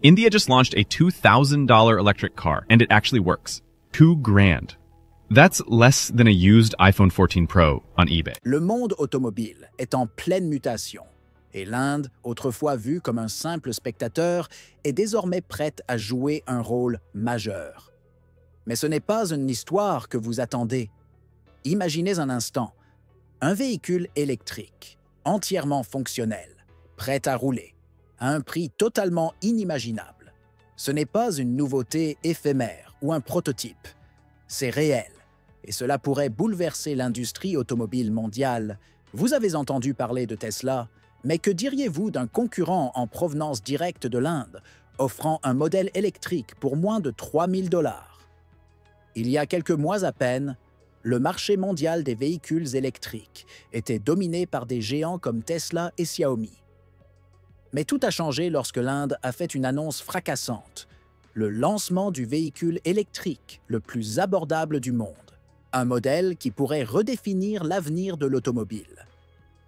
India just launched a $2,000 electric car, and it actually works. $2,000. That's less than a used iPhone 14 Pro on eBay. Le monde automobile est en pleine mutation, et l'Inde, autrefois vue comme un simple spectateur, est désormais prête à jouer un rôle majeur. Mais ce n'est pas une histoire que vous attendez. Imaginez un instant, un véhicule électrique, entièrement fonctionnel, prêt à rouler, à un prix totalement inimaginable. Ce n'est pas une nouveauté éphémère ou un prototype. C'est réel, et cela pourrait bouleverser l'industrie automobile mondiale. Vous avez entendu parler de Tesla, mais que diriez-vous d'un concurrent en provenance directe de l'Inde, offrant un modèle électrique pour moins de 3 000 $? Il y a quelques mois à peine, le marché mondial des véhicules électriques était dominé par des géants comme Tesla et Xiaomi. Mais tout a changé lorsque l'Inde a fait une annonce fracassante, le lancement du véhicule électrique le plus abordable du monde, un modèle qui pourrait redéfinir l'avenir de l'automobile.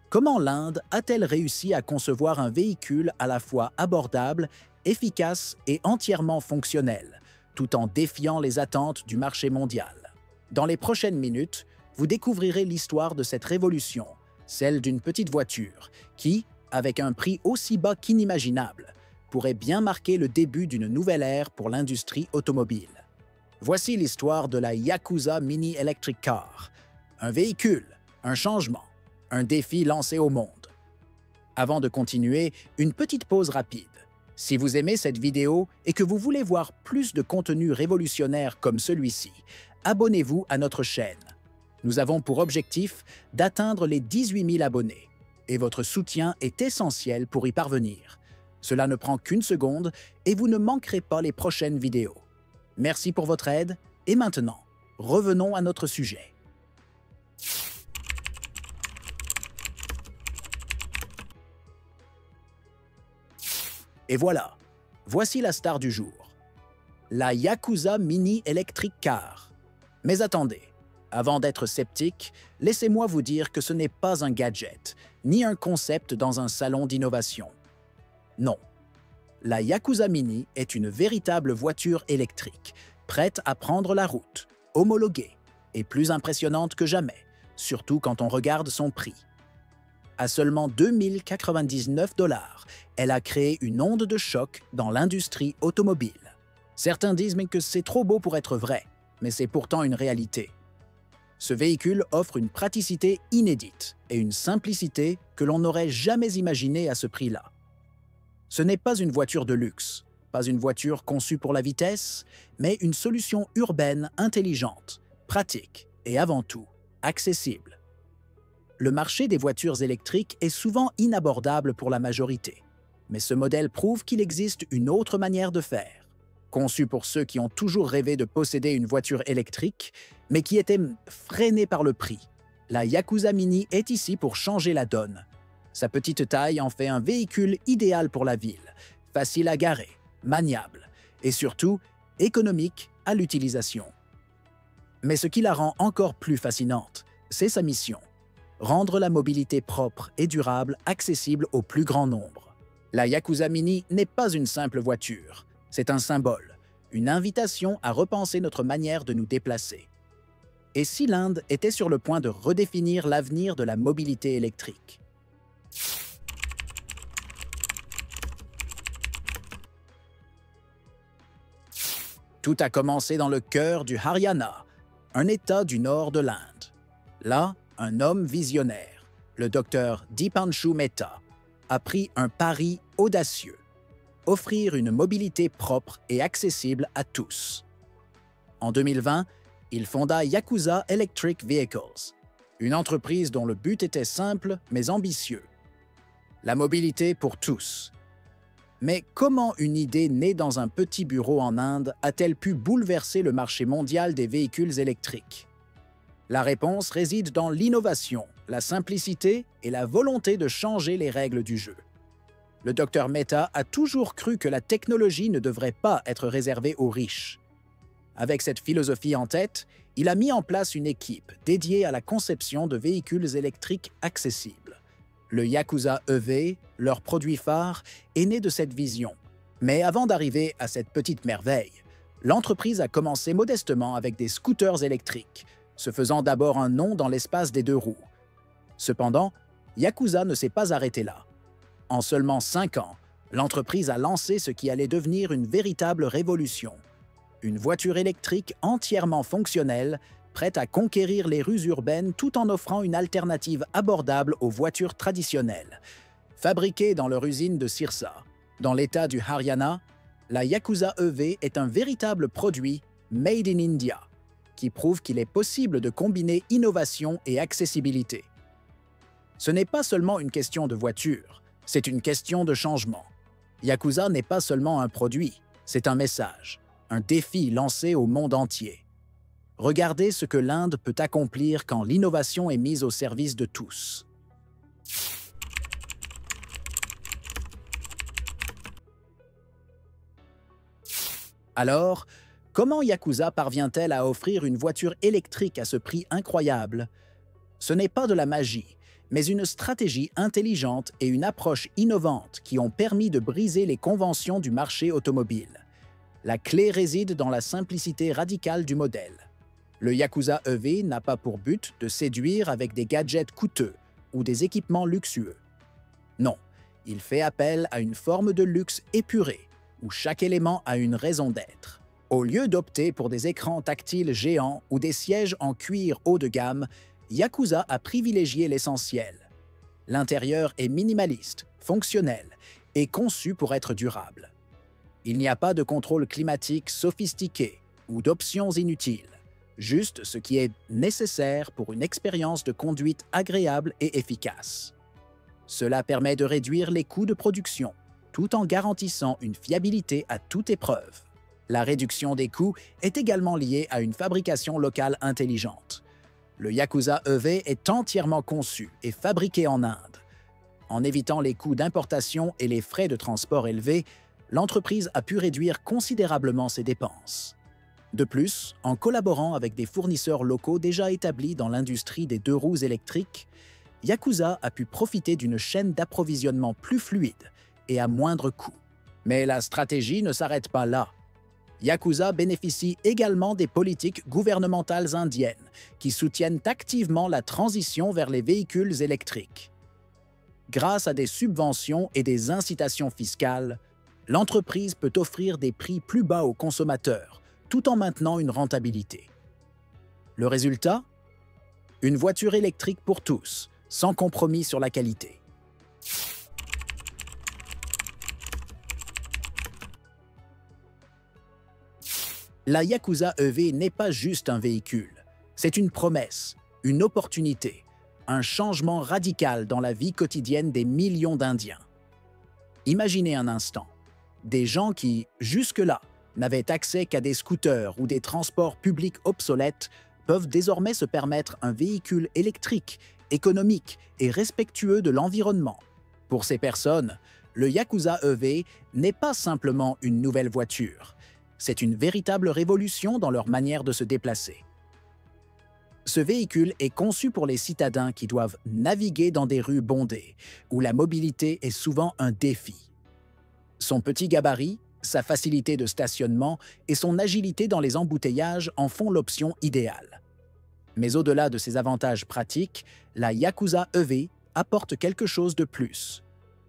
Comment l'Inde a-t-elle réussi à concevoir un véhicule à la fois abordable, efficace et entièrement fonctionnel, tout en défiant les attentes du marché mondial? Dans les prochaines minutes, vous découvrirez l'histoire de cette révolution, celle d'une petite voiture qui, avec un prix aussi bas qu'inimaginable, pourrait bien marquer le début d'une nouvelle ère pour l'industrie automobile. Voici l'histoire de la Yakuza Mini Electric Car. Un véhicule, un changement, un défi lancé au monde. Avant de continuer, une petite pause rapide. Si vous aimez cette vidéo et que vous voulez voir plus de contenu révolutionnaire comme celui-ci, abonnez-vous à notre chaîne. Nous avons pour objectif d'atteindre les 18 000 abonnés. Et votre soutien est essentiel pour y parvenir. Cela ne prend qu'une seconde et vous ne manquerez pas les prochaines vidéos. Merci pour votre aide et maintenant, revenons à notre sujet. Et voilà, voici la star du jour. La Yakuza Mini Electric Car. Mais attendez, avant d'être sceptique, laissez-moi vous dire que ce n'est pas un gadget, ni un concept dans un salon d'innovation. Non. La Yakuza Mini est une véritable voiture électrique, prête à prendre la route, homologuée et plus impressionnante que jamais, surtout quand on regarde son prix. À seulement 2 099 $, elle a créé une onde de choc dans l'industrie automobile. Certains disent mais que c'est trop beau pour être vrai, mais c'est pourtant une réalité. Ce véhicule offre une praticité inédite et une simplicité que l'on n'aurait jamais imaginée à ce prix-là. Ce n'est pas une voiture de luxe, pas une voiture conçue pour la vitesse, mais une solution urbaine intelligente, pratique et avant tout, accessible. Le marché des voitures électriques est souvent inabordable pour la majorité, mais ce modèle prouve qu'il existe une autre manière de faire. Conçu pour ceux qui ont toujours rêvé de posséder une voiture électrique, mais qui étaient freinés par le prix, la Yakuza Mini est ici pour changer la donne. Sa petite taille en fait un véhicule idéal pour la ville, facile à garer, maniable et surtout économique à l'utilisation. Mais ce qui la rend encore plus fascinante, c'est sa mission, rendre la mobilité propre et durable accessible au plus grand nombre. La Yakuza Mini n'est pas une simple voiture, c'est un symbole, une invitation à repenser notre manière de nous déplacer. Et si l'Inde était sur le point de redéfinir l'avenir de la mobilité électrique? Tout a commencé dans le cœur du Haryana, un État du nord de l'Inde. Là, un homme visionnaire, le docteur Deepanshu Mehta, a pris un pari audacieux: offrir une mobilité propre et accessible à tous. En 2020, il fonda Yakuza Electric Vehicles, une entreprise dont le but était simple mais ambitieux: la mobilité pour tous. Mais comment une idée née dans un petit bureau en Inde a-t-elle pu bouleverser le marché mondial des véhicules électriques? La réponse réside dans l'innovation, la simplicité et la volonté de changer les règles du jeu. Le Dr Mehta a toujours cru que la technologie ne devrait pas être réservée aux riches. Avec cette philosophie en tête, il a mis en place une équipe dédiée à la conception de véhicules électriques accessibles. Le Yakuza EV, leur produit phare, est né de cette vision, Mais avant d'arriver à cette petite merveille, l'entreprise a commencé modestement avec des scooters électriques, se faisant d'abord un nom dans l'espace des 2 roues. Cependant, Yakuza ne s'est pas arrêté là. En seulement 5 ans, l'entreprise a lancé ce qui allait devenir une véritable révolution. Une voiture électrique entièrement fonctionnelle, prête à conquérir les rues urbaines tout en offrant une alternative abordable aux voitures traditionnelles. Fabriquée dans leur usine de Sirsa, dans l'état du Haryana, la Yakuza EV est un véritable produit Made in India, qui prouve qu'il est possible de combiner innovation et accessibilité. Ce n'est pas seulement une question de voiture, c'est une question de changement. Yakuza n'est pas seulement un produit, c'est un message, un défi lancé au monde entier. Regardez ce que l'Inde peut accomplir quand l'innovation est mise au service de tous. Alors, comment Yakuza parvient-elle à offrir une voiture électrique à ce prix incroyable? Ce n'est pas de la magie, mais une stratégie intelligente et une approche innovante qui ont permis de briser les conventions du marché automobile. La clé réside dans la simplicité radicale du modèle. Le Yakuza EV n'a pas pour but de séduire avec des gadgets coûteux ou des équipements luxueux. Non, il fait appel à une forme de luxe épuré, où chaque élément a une raison d'être. Au lieu d'opter pour des écrans tactiles géants ou des sièges en cuir haut de gamme, Yakuza a privilégié l'essentiel. L'intérieur est minimaliste, fonctionnel et conçu pour être durable. Il n'y a pas de contrôle climatique sophistiqué ou d'options inutiles, juste ce qui est nécessaire pour une expérience de conduite agréable et efficace. Cela permet de réduire les coûts de production, tout en garantissant une fiabilité à toute épreuve. La réduction des coûts est également liée à une fabrication locale intelligente. Le Yakuza EV est entièrement conçu et fabriqué en Inde. En évitant les coûts d'importation et les frais de transport élevés, l'entreprise a pu réduire considérablement ses dépenses. De plus, en collaborant avec des fournisseurs locaux déjà établis dans l'industrie des 2 roues électriques, Yakuza a pu profiter d'une chaîne d'approvisionnement plus fluide et à moindre coût. Mais la stratégie ne s'arrête pas là. Yakuza bénéficie également des politiques gouvernementales indiennes qui soutiennent activement la transition vers les véhicules électriques. Grâce à des subventions et des incitations fiscales, l'entreprise peut offrir des prix plus bas aux consommateurs tout en maintenant une rentabilité. Le résultat? Une voiture électrique pour tous, sans compromis sur la qualité. La Yakuza EV n'est pas juste un véhicule, c'est une promesse, une opportunité, un changement radical dans la vie quotidienne des millions d'Indiens. Imaginez un instant, des gens qui, jusque-là, n'avaient accès qu'à des scooters ou des transports publics obsolètes peuvent désormais se permettre un véhicule électrique, économique et respectueux de l'environnement. Pour ces personnes, le Yakuza EV n'est pas simplement une nouvelle voiture, c'est une véritable révolution dans leur manière de se déplacer. Ce véhicule est conçu pour les citadins qui doivent naviguer dans des rues bondées, où la mobilité est souvent un défi. Son petit gabarit, sa facilité de stationnement et son agilité dans les embouteillages en font l'option idéale. Mais au-delà de ces avantages pratiques, la Yakuza EV apporte quelque chose de plus.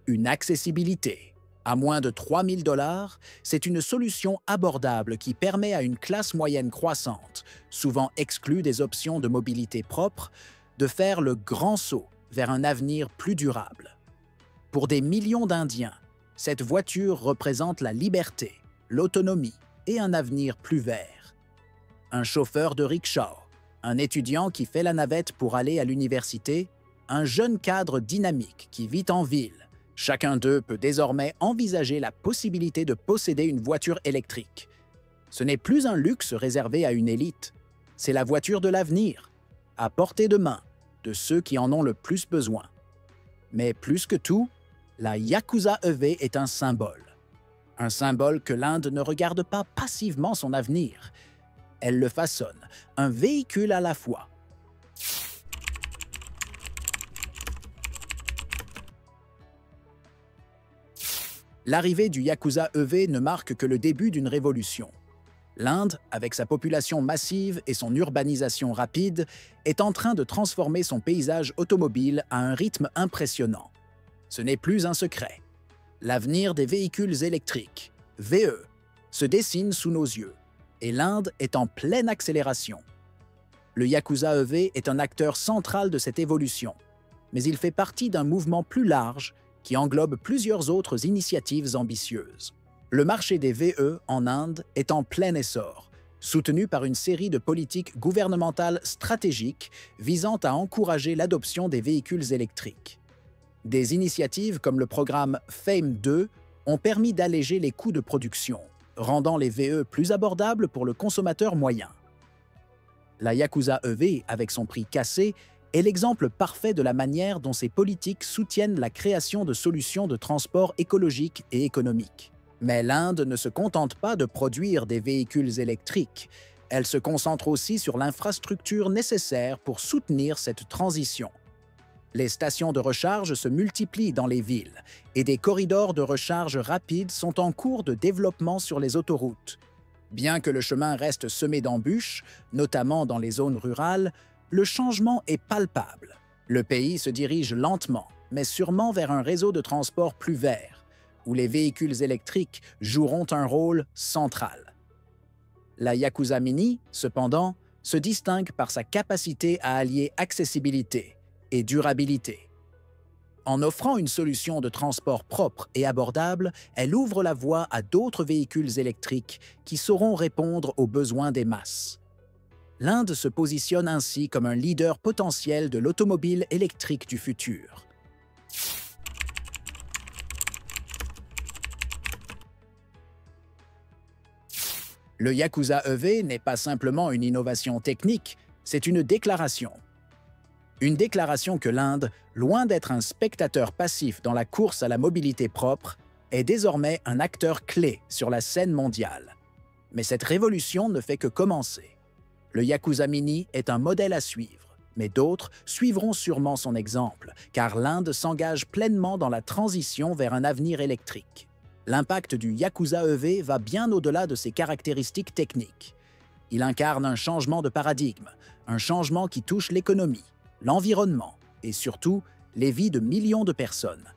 Une accessibilité. À moins de 3 000 $, c'est une solution abordable qui permet à une classe moyenne croissante, souvent exclue des options de mobilité propre, de faire le grand saut vers un avenir plus durable. Pour des millions d'Indiens, cette voiture représente la liberté, l'autonomie et un avenir plus vert. Un chauffeur de rickshaw, un étudiant qui fait la navette pour aller à l'université, un jeune cadre dynamique qui vit en ville, chacun d'eux peut désormais envisager la possibilité de posséder une voiture électrique. Ce n'est plus un luxe réservé à une élite, c'est la voiture de l'avenir, à portée de main de ceux qui en ont le plus besoin. Mais plus que tout, la Yakuza EV est un symbole. Un symbole que l'Inde ne regarde pas passivement son avenir. Elle le façonne, un véhicule à la fois. L'arrivée du Yakuza EV ne marque que le début d'une révolution. L'Inde, avec sa population massive et son urbanisation rapide, est en train de transformer son paysage automobile à un rythme impressionnant. Ce n'est plus un secret. L'avenir des véhicules électriques, VE, se dessine sous nos yeux, et l'Inde est en pleine accélération. Le Yakuza EV est un acteur central de cette évolution, mais il fait partie d'un mouvement plus large qui englobe plusieurs autres initiatives ambitieuses. Le marché des VE en Inde est en plein essor, soutenu par une série de politiques gouvernementales stratégiques visant à encourager l'adoption des véhicules électriques. Des initiatives comme le programme FAME2 ont permis d'alléger les coûts de production, rendant les VE plus abordables pour le consommateur moyen. La Yakuza EV, avec son prix cassé, est l'exemple parfait de la manière dont ces politiques soutiennent la création de solutions de transport écologiques et économiques. Mais l'Inde ne se contente pas de produire des véhicules électriques, elle se concentre aussi sur l'infrastructure nécessaire pour soutenir cette transition. Les stations de recharge se multiplient dans les villes et des corridors de recharge rapides sont en cours de développement sur les autoroutes. Bien que le chemin reste semé d'embûches, notamment dans les zones rurales, le changement est palpable. Le pays se dirige lentement, mais sûrement vers un réseau de transport plus vert, où les véhicules électriques joueront un rôle central. La Yakuza Mini, cependant, se distingue par sa capacité à allier accessibilité et durabilité. En offrant une solution de transport propre et abordable, elle ouvre la voie à d'autres véhicules électriques qui sauront répondre aux besoins des masses. L'Inde se positionne ainsi comme un leader potentiel de l'automobile électrique du futur. Le Yakuza EV n'est pas simplement une innovation technique, c'est une déclaration. Une déclaration que l'Inde, loin d'être un spectateur passif dans la course à la mobilité propre, est désormais un acteur clé sur la scène mondiale. Mais cette révolution ne fait que commencer. Le Yakuza Mini est un modèle à suivre, mais d'autres suivront sûrement son exemple, car l'Inde s'engage pleinement dans la transition vers un avenir électrique. L'impact du Yakuza EV va bien au-delà de ses caractéristiques techniques. Il incarne un changement de paradigme, un changement qui touche l'économie, l'environnement et surtout les vies de millions de personnes.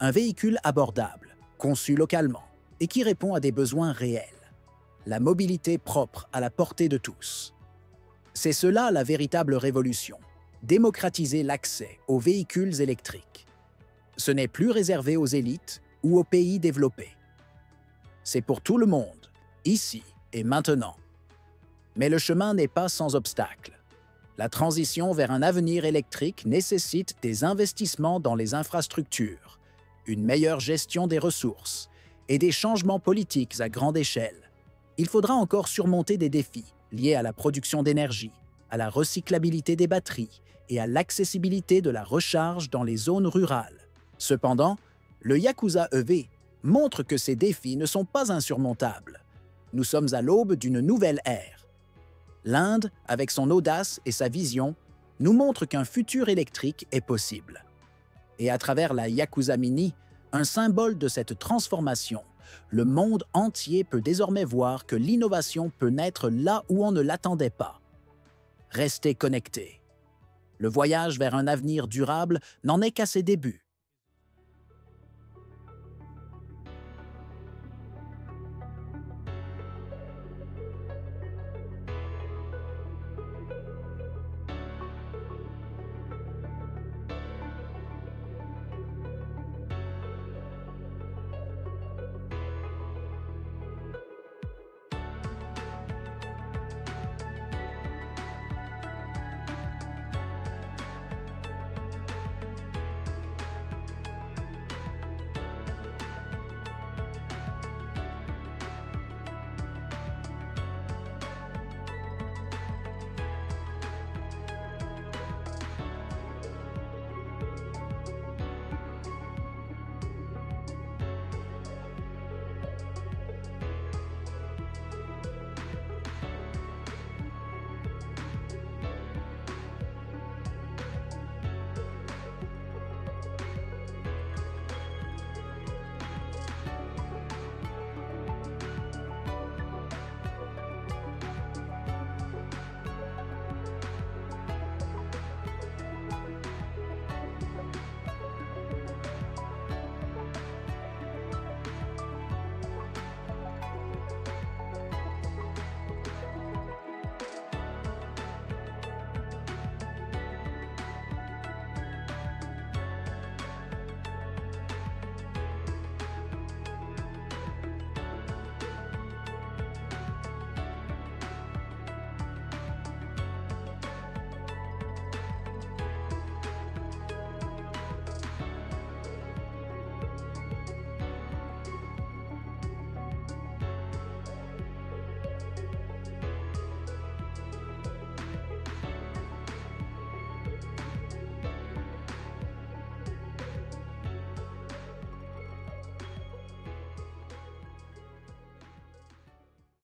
Un véhicule abordable, conçu localement et qui répond à des besoins réels. La mobilité propre à la portée de tous. C'est cela la véritable révolution, démocratiser l'accès aux véhicules électriques. Ce n'est plus réservé aux élites ou aux pays développés. C'est pour tout le monde, ici et maintenant. Mais le chemin n'est pas sans obstacles. La transition vers un avenir électrique nécessite des investissements dans les infrastructures, une meilleure gestion des ressources et des changements politiques à grande échelle. Il faudra encore surmonter des défis liés à la production d'énergie, à la recyclabilité des batteries et à l'accessibilité de la recharge dans les zones rurales. Cependant, le Yakuza EV montre que ces défis ne sont pas insurmontables. Nous sommes à l'aube d'une nouvelle ère. L'Inde, avec son audace et sa vision, nous montre qu'un futur électrique est possible. Et à travers la Yakuza Mini, un symbole de cette transformation, le monde entier peut désormais voir que l'innovation peut naître là où on ne l'attendait pas. Restez connectés. Le voyage vers un avenir durable n'en est qu'à ses débuts.